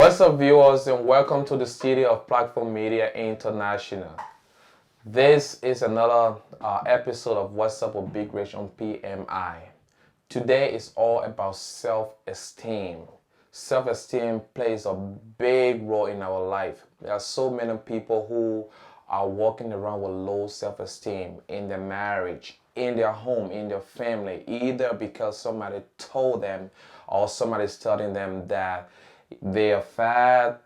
What's up, viewers, and welcome to the studio of Platform Media International. This is another episode of What's Up with BigRich on PMI. Today is all about self-esteem. Self-esteem plays a big role in our life. There are so many people who are walking around with low self-esteem in their marriage, in their home, in their family, either because somebody told them or somebody's telling them that they are fat,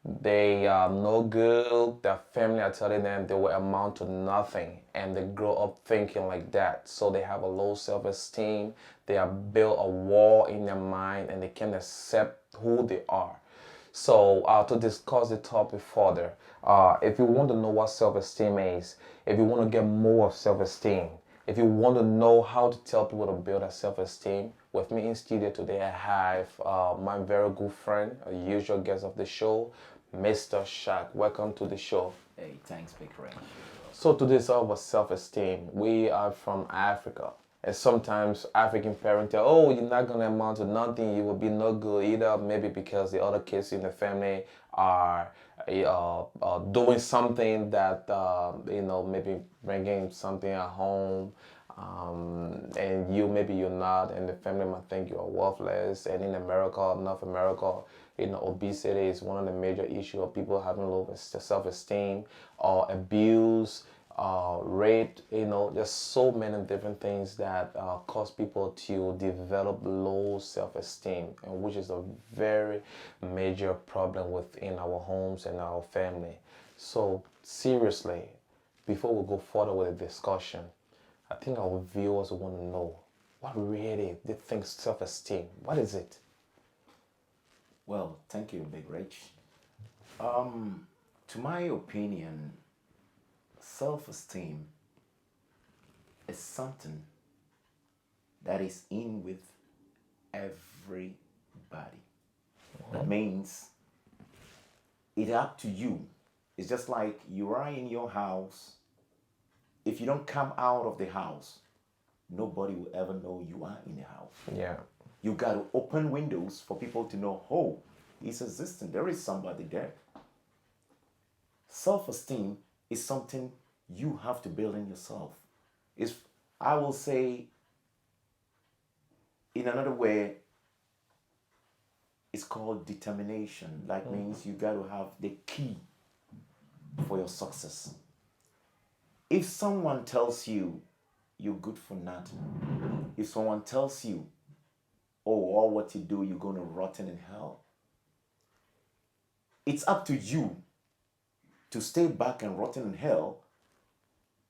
they are no good, their family are telling them they will amount to nothing, and they grow up thinking like that. So they have a low self-esteem, they have built a wall in their mind, and they can't accept who they are. So to discuss the topic further, if you want to know what self-esteem is, if you want to get more of self-esteem, if you want to know how to tell people to build a self-esteem, with me in studio today I have my very good friend, a usual guest of the show, Mr. Shaq. Welcome to the show. Hey, thanks, BigRich. So today's all about self-esteem. We are from Africa. And sometimes African parents tell, oh, you're not going to amount to nothing. You will be no good either. Maybe because the other kids in the family are doing something that, maybe bringing something at home. And maybe you're not. And the family might think you are worthless. And in America, North America, obesity is one of the major issues of people having low self-esteem or abuse, rape. There's so many different things that cause people to develop low self-esteem, and which is a very major problem within our homes and our family. So seriously, before we go further with the discussion, I think our viewers want to know what really they think self-esteem. What is it? Well, thank you, BigRich. To my opinion, self-esteem is something that is in with everybody. That means it's up to you. It's just like you are in your house. If you don't come out of the house, nobody will ever know you are in the house. Yeah. You got to open windows for people to know, oh, he's existing. There is somebody there. Self-esteem is something you have to build in yourself. I will say, in another way, it's called determination. That means you got to have the key for your success. If someone tells you you're good for nothing, if someone tells you, oh, all what you do, you're going to rotten in hell, it's up to you to stay back and rotten in hell,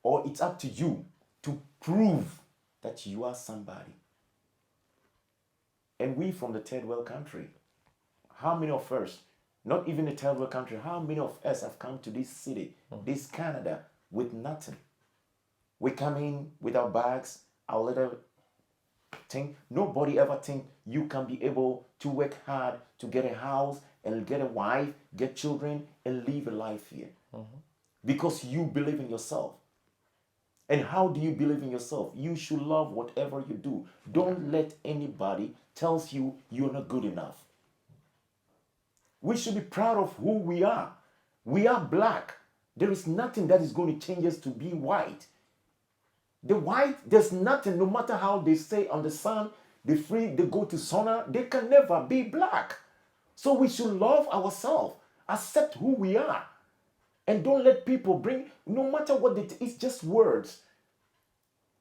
or it's up to you to prove that you are somebody. And we from the third world country, how many of us, not even the third world country, how many of us have come to this city, this Canada, with nothing? We come in with our bags, our little thing. Nobody ever think you can be able to work hard to get a house and get a wife, get children, and live a life here. Because you believe in yourself. And how do you believe in yourself? You should love whatever you do. Don't let anybody tells you you're not good enough. We should be proud of who we are. We are black. There is nothing that is going to change us to be white. The white, there's nothing, no matter how they say on the sun, they go to sauna, they can never be black. So we should love ourselves, accept who we are, and don't let people bring, no matter what it's just words.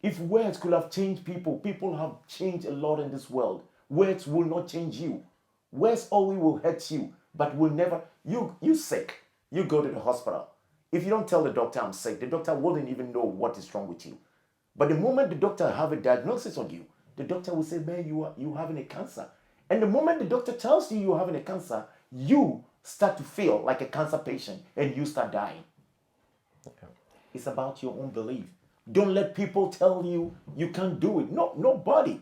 If words could have changed people, people have changed a lot in this world. Words will not change you. Words only will hurt you, but will never, you sick, you go to the hospital. If you don't tell the doctor I'm sick, the doctor wouldn't even know what is wrong with you. But the moment the doctor have a diagnosis on you, the doctor will say, man, you having a cancer. And the moment the doctor tells you you're having a cancer, you start to feel like a cancer patient and you start dying. Yeah. It's about your own belief. Don't let people tell you you can't do it. No, nobody.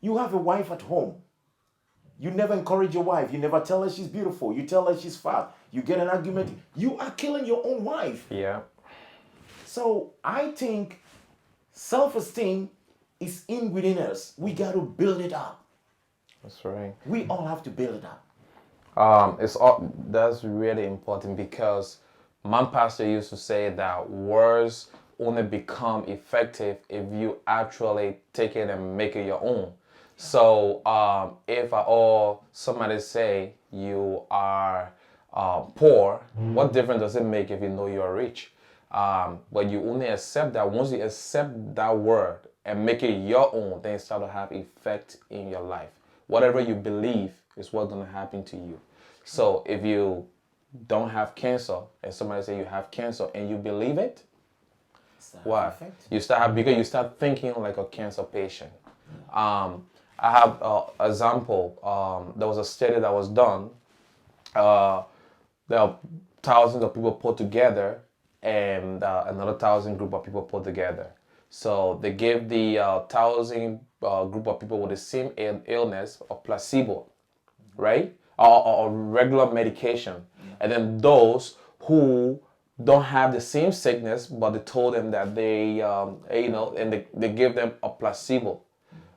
You have a wife at home. You never encourage your wife. You never tell her she's beautiful. You tell her she's fat. You get an argument. You are killing your own wife. Yeah. So I think self-esteem is in within us. We got to build it up. That's right. We all have to build it up. That's really important because my pastor used to say that words only become effective if you actually take it and make it your own. So if at all somebody say you are poor, what difference does it make if you know you are rich? But you only accept that once you accept that word and make it your own, then it start to have effect in your life. Whatever you believe is what's gonna happen to you. So if you don't have cancer and somebody say you have cancer and you believe it, It's not why? effect. You start because you start thinking like a cancer patient. I have an example. There was a study that was done. Uh, there are thousands of people put together, and another thousand group of people put together. So they gave the thousand group of people with the same illness a placebo, right? Or regular medication. And then those who don't have the same sickness, but they told them that and they gave them a placebo,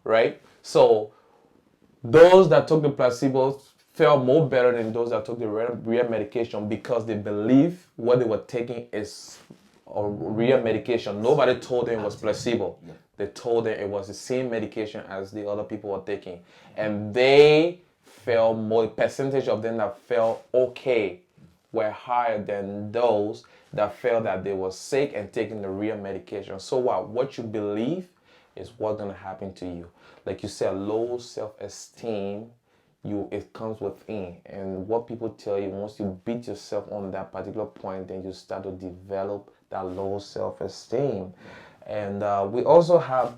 right? So those that took the placebo felt more better than those that took the real medication because they believe what they were taking is a real medication. Nobody told them it was placebo. Yeah. They told them it was the same medication as the other people were taking. And they felt more, percentage of them that felt okay were higher than those that felt that they were sick and taking the real medication. So what you believe is what's gonna happen to you. Like you said, low self-esteem, it comes within. And what people tell you, once you beat yourself on that particular point, then you start to develop that low self-esteem. And we also have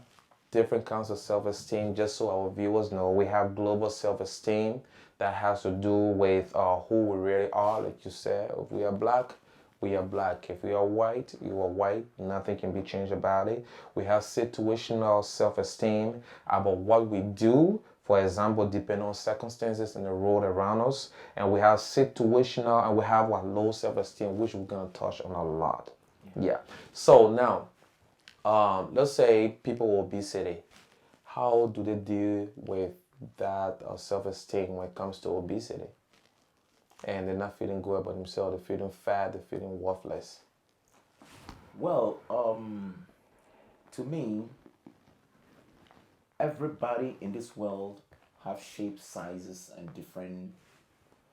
different kinds of self-esteem, just so our viewers know. We have global self-esteem that has to do with who we really are. Like you said, if we are black, we are black. If we are white, you are white. Nothing can be changed about it. We have situational self-esteem about what we do, for example, depending on circumstances in the world around us. And we have situational and we have our low self-esteem, which we're going to touch on a lot. Yeah. So now, let's say people with obesity. How do they deal with that self-esteem when it comes to obesity? And they're not feeling good about themselves. They're feeling fat. They're feeling worthless. Well, to me, everybody in this world have shapes, sizes, and different.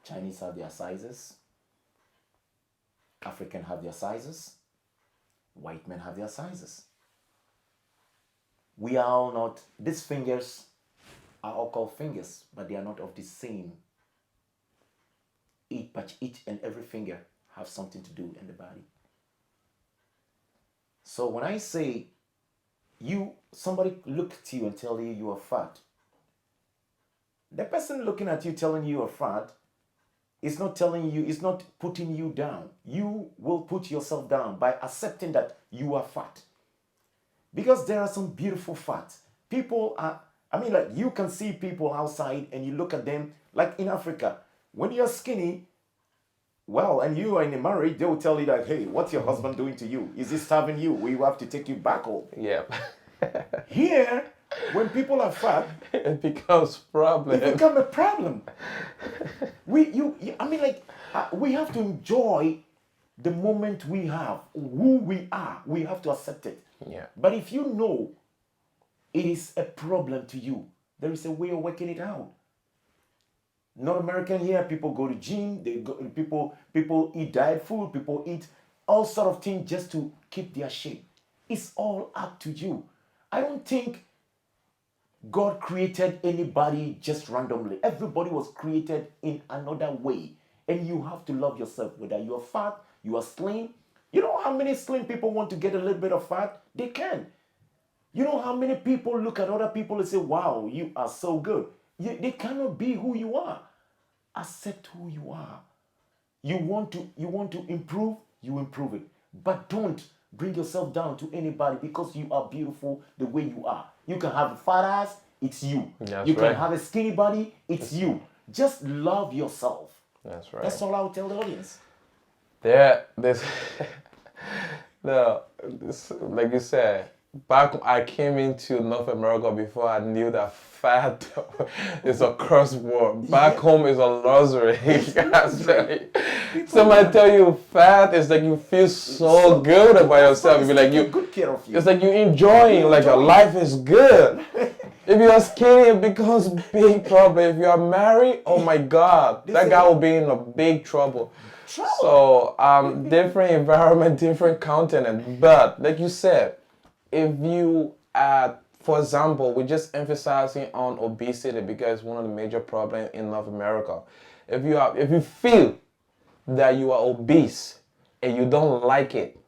Chinese have their sizes. African have their sizes. White men have their sizes. We are all not. These fingers are all called fingers, but they are not of the same. Each and every finger have something to do in the body. So when I say somebody look at you and tell you you are fat, the person looking at you telling you are fat is not telling you, is not putting you down. You will put yourself down by accepting that you are fat. Because there are some beautiful fats. People are, like you can see people outside and you look at them, like in Africa, when you're skinny, well, and you are in a marriage, they will tell you that, hey, what's your husband doing to you? Is he starving you? We have to take you back home. Yeah. Here, when people are fat, it becomes problem. it becomes a problem. We have to enjoy the moment we have, who we are. We have to accept it. Yeah. But if you know it is a problem to you, there is a way of working it out. North American here, people go to gym, people eat diet food, people eat all sort of things just to keep their shape. It's all up to you. I don't think God created anybody just randomly. Everybody was created in another way. And you have to love yourself, whether you are fat, you are slim. You know how many slim people want to get a little bit of fat? They can. You know how many people look at other people and say, wow, you are so good. They cannot be who you are. Accept who you are. You want to improve, you improve it. But don't bring yourself down to anybody because you are beautiful the way you are. You can have a fat ass, it's you. That's you right. can have a skinny body, it's you. Just love yourself. That's right. That's all I would tell the audience. Like you said, back I came into North America before I knew that fat is a curse word. Back home is a luxury. Somebody tell you fat is like you feel so good about yourself. You be like good care of you. It's like you enjoying, like your life is good. If you're skinny, it becomes big problem. If you are married, oh my God, that guy will be in a big trouble. So different environment, different continent. But like you said, if you for example, we're just emphasizing on obesity because one of the major problems in North America. If you feel that you are obese and you don't like it,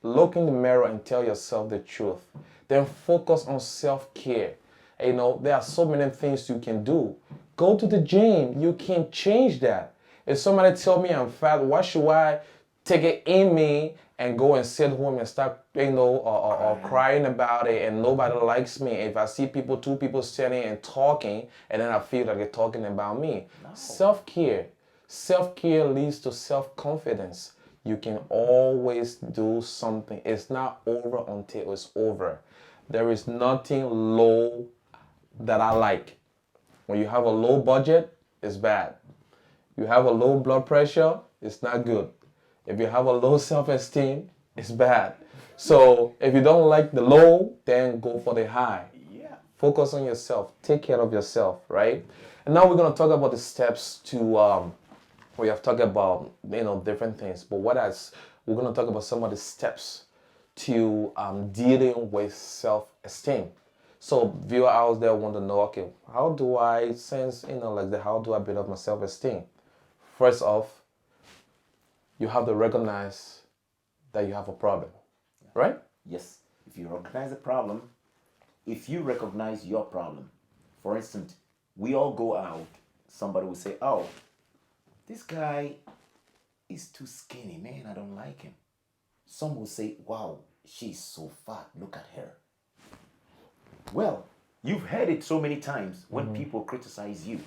look in the mirror and tell yourself the truth. Then focus on self-care. You know, there are so many things you can do. Go to the gym. You can change that. If somebody tell me I'm fat, why should I take it in me and go and sit home and start, or crying about it and nobody likes me? If I see two people sitting and talking and then I feel like they're talking about me. No. Self-care. Self-care leads to self-confidence. You can always do something. It's not over until it's over. There is nothing low that I like. When you have a low budget, it's bad. You have a low blood pressure, it's not good. If you have a low self-esteem, it's bad. So if you don't like the low, then go for the high. Yeah. Focus on yourself. Take care of yourself, right? And now we're going to talk about the steps to, we have talked about, different things. But we're going to talk about some of the steps to dealing with self-esteem. So viewer out there want to know, okay, how do I how do I build up my self-esteem? First off, you have to recognize that you have a problem, right? Yes. If you recognize a problem, if you recognize your problem, for instance, we all go out, somebody will say, oh, this guy is too skinny, man, I don't like him. Some will say, wow, she's so fat, look at her. Well, you've heard it so many times when people criticize you.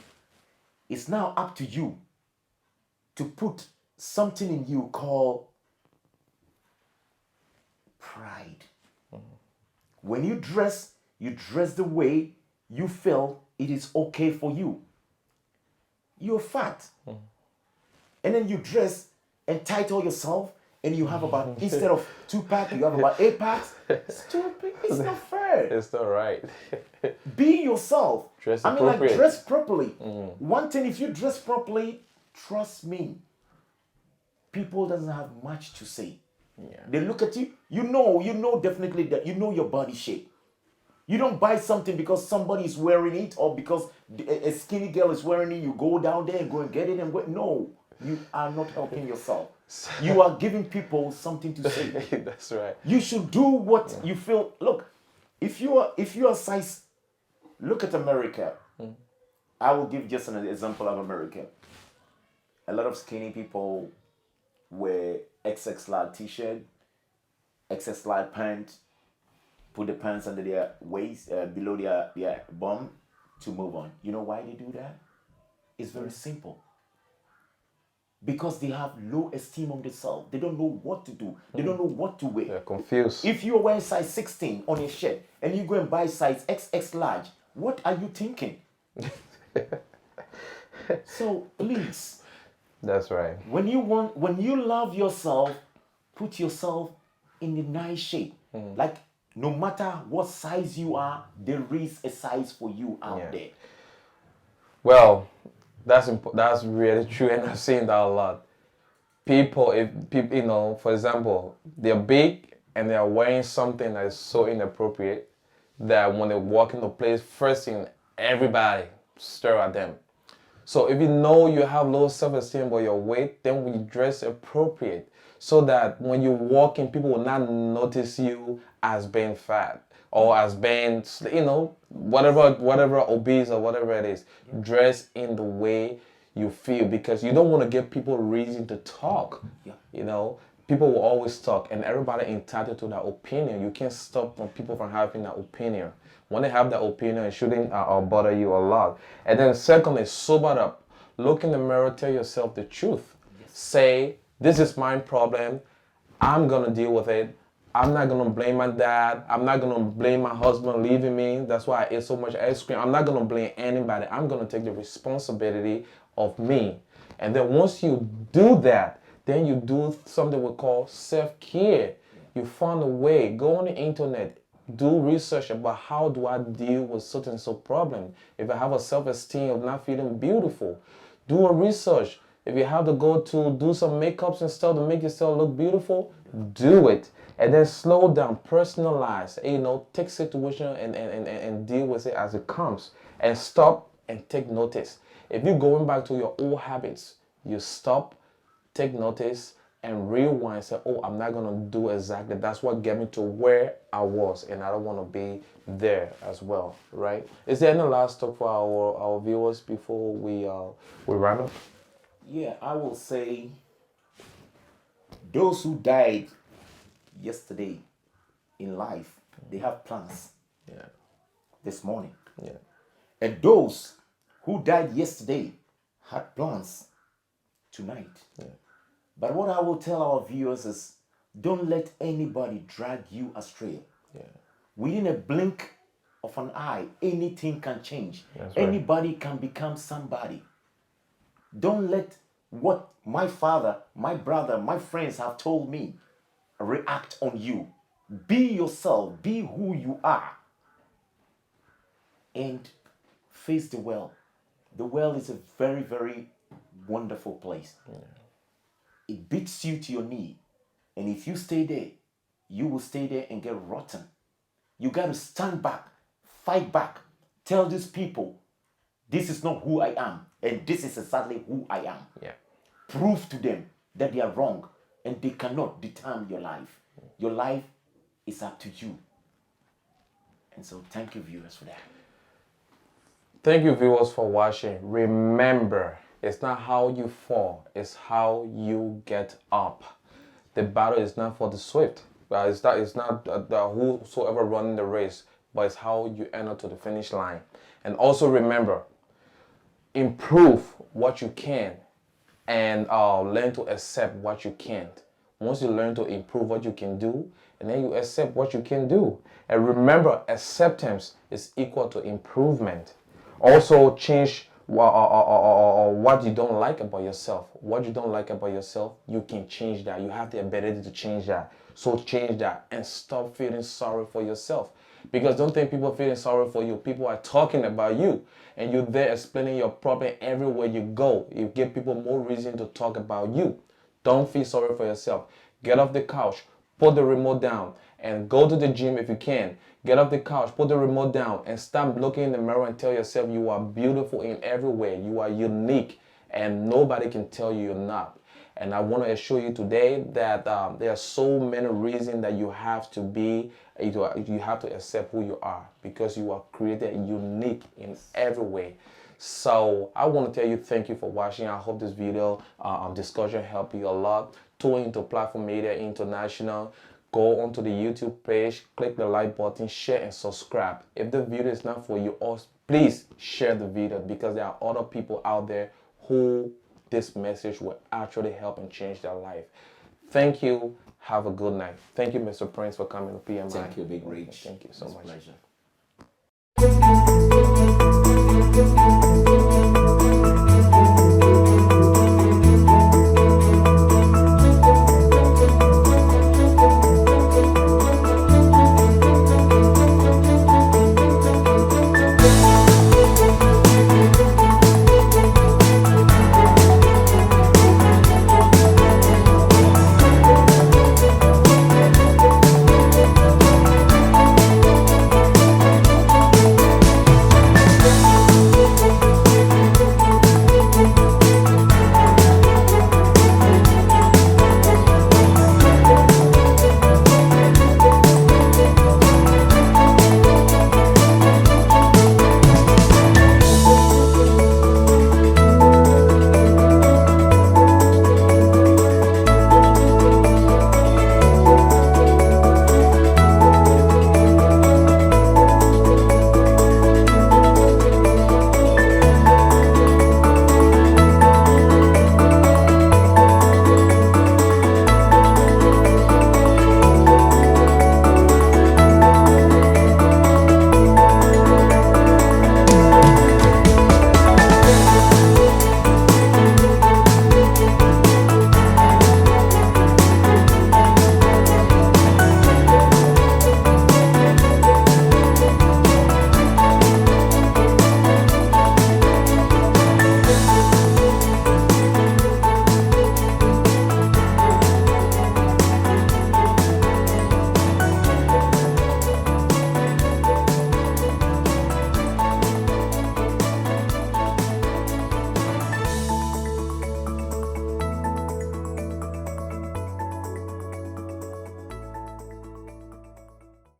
It's now up to you to put something in you called pride. When you dress the way you feel it is okay for you. You're fat. And then you dress and title yourself and you have about, instead of 2-pack, you have about 8 packs. Stupid. It's not fair. It's not right. Be yourself. Dress like dress properly. One thing, if you dress properly, trust me, people doesn't have much to say. Yeah. They look at you, you know definitely that you know your body shape. You don't buy something because somebody is wearing it or because a skinny girl is wearing it, you go down there and go and get it and go. No, you are not helping yourself. You are giving people something to say. That's right. You should do what you feel. Look, if you are size, look at America. I will give just an example of America. A lot of skinny people wear XX large t-shirt, XS large pants, put the pants under their waist, below their bum to move on. You know why they do that? It's very simple. Because they have low esteem of themselves. They don't know what to do. They don't know what to wear. They're confused. If you're wearing size 16 on your shirt and you go and buy size XX large, what are you thinking? So please. That's right. When you love yourself, put yourself in a nice shape. Like no matter what size you are, there is a size for you out there. Well, that's really true, and I've seen that a lot. If people, for example, they're big and they're wearing something that is so inappropriate that when they walk into place, first thing everybody stare at them. So if you know you have low self-esteem about your weight, then we dress appropriate so that when you walk in, people will not notice you as being fat or as being, whatever obese or whatever it is. Dress in the way you feel because you don't want to give people reason to talk. People will always talk and everybody entitled to their opinion. You can't stop people from having that opinion. When they have that opinion, it shouldn't bother you a lot. And then secondly, sober up. Look in the mirror, tell yourself the truth. Yes. Say, this is my problem. I'm going to deal with it. I'm not gonna blame my dad. I'm not gonna blame my husband leaving me. That's why I ate so much ice cream. I'm not gonna blame anybody. I'm gonna take the responsibility of me. And then once you do that, then you do something we call self-care. You find a way. Go on the internet. Do research about how do I deal with such and so problem. If I have a self-esteem of not feeling beautiful, do a research. If you have to go to do some makeups and stuff to make yourself look beautiful, do it. And then slow down, personalize, take situation and deal with it as it comes. And stop and take notice. If you're going back to your old habits, you stop, take notice, and rewind, say, oh, I'm not going to do exactly. That's what get me to where I was, and I don't want to be there as well, right? Is there any last talk for our viewers before we wrap up? Yeah, I will say those who died yesterday in life, they have plans this morning. Yeah. And those who died yesterday had plans tonight. Yeah. But what I will tell our viewers is don't let anybody drag you astray. Yeah. Within a blink of an eye, anything can change. That's right. Anybody can become somebody. Don't let what my father, my brother, my friends have told me react on you. Be yourself. Be who you are. And face the world. The world is a very, very wonderful place. Yeah. It beats you to your knee. And if you stay there, you will stay there and get rotten. You got to stand back, fight back, tell these people, this is not who I am, and this is exactly who I am. Yeah. Prove to them that they are wrong, and they cannot determine your life. Your life is up to you. And so thank you, viewers, for that. Thank you, viewers, for watching. Remember, it's not how you fall, it's how you get up. The battle is not for the swift. It's not whosoever running the race, but it's how you enter to the finish line. And also remember, improve what you can and learn to accept what you can't. Once you learn to improve what you can do, and then you accept what you can do. And remember, acceptance is equal to improvement. Also change what you don't like about yourself. What you don't like about yourself, you can change that. You have the ability to change that. So change that and stop feeling sorry for yourself. Because don't think people feeling sorry for you. People are talking about you. And you're there explaining your problem everywhere you go. You give people more reason to talk about you. Don't feel sorry for yourself. Get off the couch, put the remote down, and go to the gym if you can. Get off the couch, put the remote down, and stop looking in the mirror and tell yourself you are beautiful in every way. You are unique, and nobody can tell you you're not. And I want to assure you today that there are so many reasons that you have to be, you have to accept who you are, because you are created unique in every way. So I want to tell you thank you for watching. I hope this video discussion helped you a lot. Tune into Platform Media International. Go onto the YouTube page, click the like button, share and subscribe. If the video is not for you, please share the video, because there are other people out there who this message will actually help and change their life. Thank you. Have a good night. Thank you, Mr. Prince, for coming to PMI. Thank you, BigRich. Thank you so much. Pleasure.